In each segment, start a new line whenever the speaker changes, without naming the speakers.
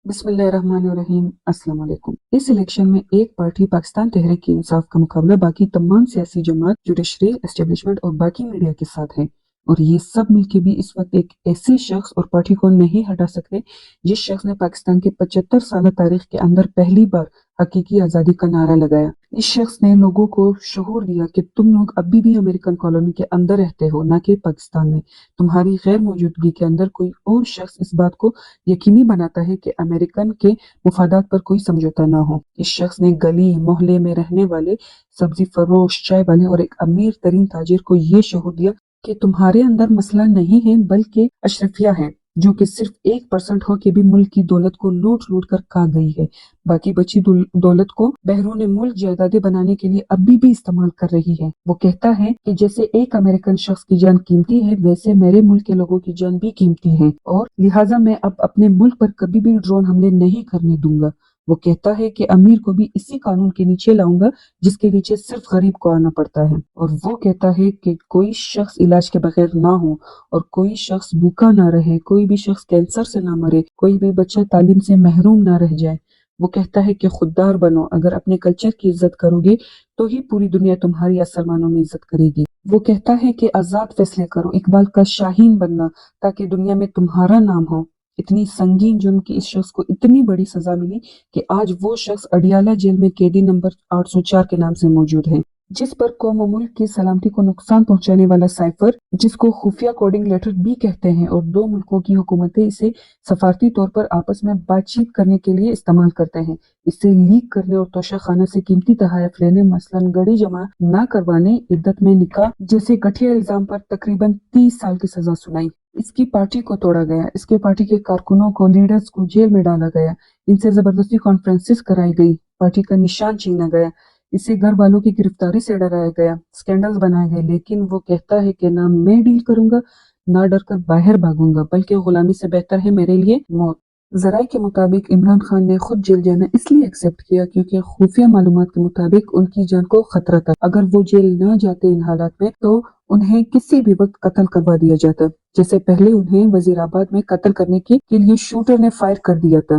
بسم اللہ الرحمن الرحیم۔ السلام علیکم۔ اس الیکشن میں ایک پارٹی پاکستان تحریک انصاف کا مقابلہ باقی تمام سیاسی جماعت، جوڈیشری، اسٹیبلشمنٹ اور باقی میڈیا کے ساتھ ہے، اور یہ سب مل کے بھی اس وقت ایک ایسے شخص اور پارٹی کو نہیں ہٹا سکتے جس شخص نے پاکستان کے 75 سالہ تاریخ کے اندر پہلی بار حقیقی آزادی کا نعرہ لگایا۔ اس شخص نے لوگوں کو شعور دیا کہ تم لوگ ابھی بھی امریکن کالونی کے اندر رہتے ہو، نہ کہ پاکستان میں۔ تمہاری غیر موجودگی کے اندر کوئی اور شخص اس بات کو یقینی بناتا ہے کہ امریکن کے مفادات پر کوئی سمجھوتا نہ ہو۔ اس شخص نے گلی محلے میں رہنے والے سبزی فروش، چائے والے اور ایک امیر ترین تاجر کو یہ شعور دیا کہ تمہارے اندر مسئلہ نہیں ہے بلکہ اشرفیہ ہے، جو کہ صرف 1% ہو کے بھی ملک کی دولت کو لوٹ لوٹ کر کھا گئی ہے۔ باقی بچی دولت کو بیرون ملک جائیدادیں بنانے کے لیے ابھی بھی استعمال کر رہی ہے۔ وہ کہتا ہے کہ جیسے ایک امریکن شخص کی جان قیمتی ہے، ویسے میرے ملک کے لوگوں کی جان بھی قیمتی ہے، اور لہٰذا میں اب اپنے ملک پر کبھی بھی ڈرون حملے نہیں کرنے دوں گا۔ وہ کہتا ہے کہ امیر کو بھی اسی قانون کے نیچے لاؤں گا جس کے نیچے صرف غریب کو آنا پڑتا ہے، اور وہ کہتا ہے کہ کوئی شخص علاج کے بغیر نہ ہو، اور کوئی شخص بھوکا نہ رہے، کوئی بھی شخص کینسر سے نہ مرے، کوئی بھی بچہ تعلیم سے محروم نہ رہ جائے۔ وہ کہتا ہے کہ خوددار بنو، اگر اپنے کلچر کی عزت کرو گے تو ہی پوری دنیا تمہاری اصل معنوں میں عزت کرے گی۔ وہ کہتا ہے کہ آزاد فیصلے کرو، اقبال کا شاہین بننا تاکہ دنیا میں تمہارا نام ہو۔ اتنی سنگین جرم کی اس شخص کو اتنی بڑی سزا ملی کہ آج وہ شخص اڈیالہ جیل میں قیدی نمبر 804 کے نام سے موجود ہے، جس پر قوم و ملک کی سلامتی کو نقصان پہنچانے والا سائفر، جس کو خفیہ کوڈنگ لیٹر بھی کہتے ہیں، اور دو ملکوں کی حکومتیں اسے سفارتی طور پر آپس میں بات چیت کرنے کے لیے استعمال کرتے ہیں، اسے لیک کرنے اور توشہ خانہ سے قیمتی تحائف لینے، مثلاً گڑی جمع نہ کروانے، عدت میں نکاح جیسے گٹھیا الزام پر تقریباً 30 سال کی سزا سنائی۔ اس کی پارٹی کو توڑا گیا، اس کے پارٹی کے کارکنوں کو، لیڈرز کو جیل میں ڈالا گیا، ان سے زبردستی کانفرنسز کرائی گئی، پارٹی کا نشان چھینا گیا، اسے گھر والوں کی گرفتاری سے ڈرایا گیا، سکینڈلز بنائے گئے، لیکن وہ کہتا ہے کہ نہ میں ڈیل کروں گا، نہ ڈر کر باہر بھاگوں گا، بلکہ غلامی سے بہتر ہے میرے لیے موت۔ ذرائع کے مطابق عمران خان نے خود جیل جانا اس لیے ایکسپٹ کیا کیونکہ خفیہ معلومات کے مطابق ان کی جان کو خطرہ تھا۔ اگر وہ جیل نہ جاتے ان حالات میں تو انہیں کسی بھی وقت قتل کروا دیا جاتا، جیسے پہلے انہیں وزیر آباد میں قتل کرنے کے لیے شوٹر نے فائر کر دیا تھا،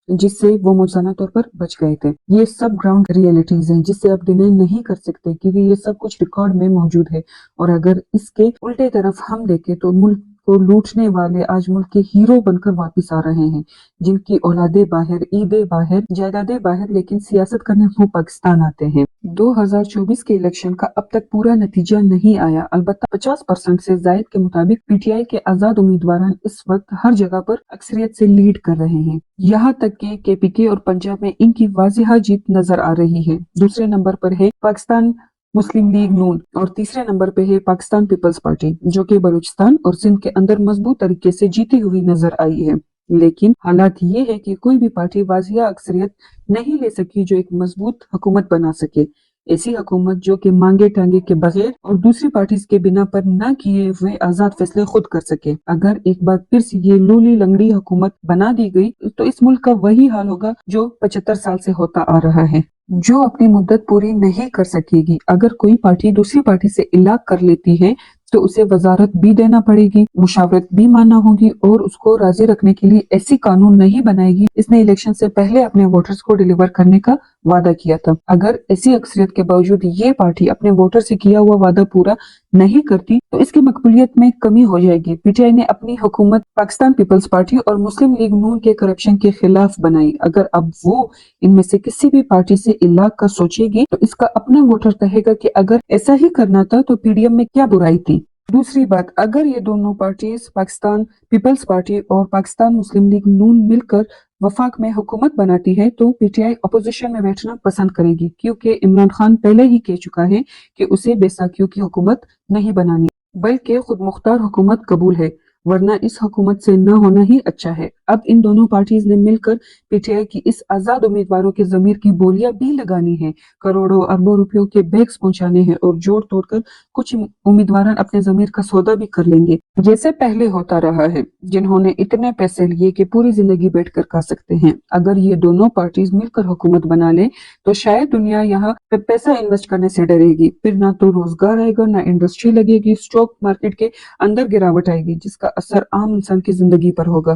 جس سے وہ موزانہ طور پر بچ گئے تھے۔ یہ سب گراؤنڈ ریئلٹیز ہیں جس سے آپ ڈینائی نہیں کر سکتے، کیونکہ یہ سب کچھ ریکارڈ میں موجود ہے۔ اور اگر اس کے الٹے طرف ہم دیکھیں تو ملک کو لوٹنے والے آج ملک کے ہیرو بن کر واپس آ رہے ہیں، جن کی اولادیں باہر، عیدیں باہر، جائیدادیں باہر، لیکن سیاست کرنے وہ پاکستان آتے ہیں۔ 2024 کے الیکشن کا اب تک پورا نتیجہ نہیں آیا، البتہ 50% سے زائد کے مطابق پی ٹی آئی کے آزاد امیدواران اس وقت ہر جگہ پر اکثریت سے لیڈ کر رہے ہیں، یہاں تک کہ کے پی کے اور پنجاب میں ان کی واضح جیت نظر آ رہی ہے۔ دوسرے نمبر پر ہے پاکستان مسلم لیگ نون، اور تیسرے نمبر پہ ہے پاکستان پیپلز پارٹی، جو کہ بلوچستان اور سندھ کے اندر مضبوط طریقے سے جیتی ہوئی نظر آئی ہے۔ لیکن حالات یہ ہے کہ کوئی بھی پارٹی واضح اکثریت نہیں لے سکی جو ایک مضبوط حکومت بنا سکے، ایسی حکومت جو کہ مانگے ٹانگے کے بغیر اور دوسری پارٹیز کے بنا پر نہ کیے ہوئے آزاد فیصلے خود کر سکے۔ اگر ایک بار پھر سے یہ لولی لنگڑی حکومت بنا دی گئی تو اس ملک کا وہی حال ہوگا جو 75 سال سے ہوتا آ رہا ہے، جو اپنی مدت پوری نہیں کر سکے گی۔ اگر کوئی پارٹی دوسری پارٹی سے الاغ کر لیتی ہے تو اسے وزارت بھی دینا پڑے گی، مشاورت بھی ماننا ہوگی، اور اس کو راضی رکھنے کے لیے ایسی قانون نہیں بنائے گی۔ اس نے الیکشن سے پہلے اپنے ووٹرز کو ڈیلیور کرنے کا وعدہ کیا تھا۔ اگر ایسی اکثریت کے باوجود یہ پارٹی اپنے ووٹر سے کیا ہوا وعدہ پورا نہیں کرتی تو اس کی مقبولیت میں کمی ہو جائے گی۔ پی ٹی آئی نے اپنی حکومت پاکستان پیپلز پارٹی اور مسلم لیگ نون کے کرپشن کے خلاف بنائی۔ اگر اب وہ ان میں سے کسی بھی پارٹی سے الاغ کا سوچے گی تو اس کا اپنا ووٹر کہے گا کہ اگر ایسا ہی کرنا تھا تو پی ڈی ایم میں کیا برائی تھی۔ دوسری بات، اگر یہ دونوں پارٹیز پاکستان پیپلز پارٹی اور پاکستان مسلم لیگ نون مل کر وفاق میں حکومت بناتی ہے تو پی ٹی آئی اپوزیشن میں بیٹھنا پسند کرے گی، کیونکہ عمران خان پہلے ہی کہہ چکا ہے کہ اسے بیساکھیوں کی حکومت نہیں بنانی بلکہ خود مختار حکومت قبول ہے، ورنہ اس حکومت سے نہ ہونا ہی اچھا ہے۔ اب ان دونوں پارٹیز نے مل کر پی ٹی آئی کی اس آزاد امیدواروں کے ضمیر کی بولیاں بھی لگانی ہے، کروڑوں اربوں روپیوں کے بیگز پہنچانے ہیں، اور جوڑ توڑ کر کچھ امیدواران اپنے ضمیر کا سودا بھی کر لیں گے، جیسے پہلے ہوتا رہا ہے، جنہوں نے اتنے پیسے لیے کہ پوری زندگی بیٹھ کر کھا سکتے ہیں۔ اگر یہ دونوں پارٹیز مل کر حکومت بنا لیں تو شاید دنیا یہاں پہ پیسہ انویسٹ کرنے سے ڈرے گی، پھر نہ تو روزگار آئے گا، نہ انڈسٹری لگے گی، اسٹاک مارکیٹ کے اندر گراوٹ آئے گی، جس کا اثر عام انسان کی زندگی پر ہوگا،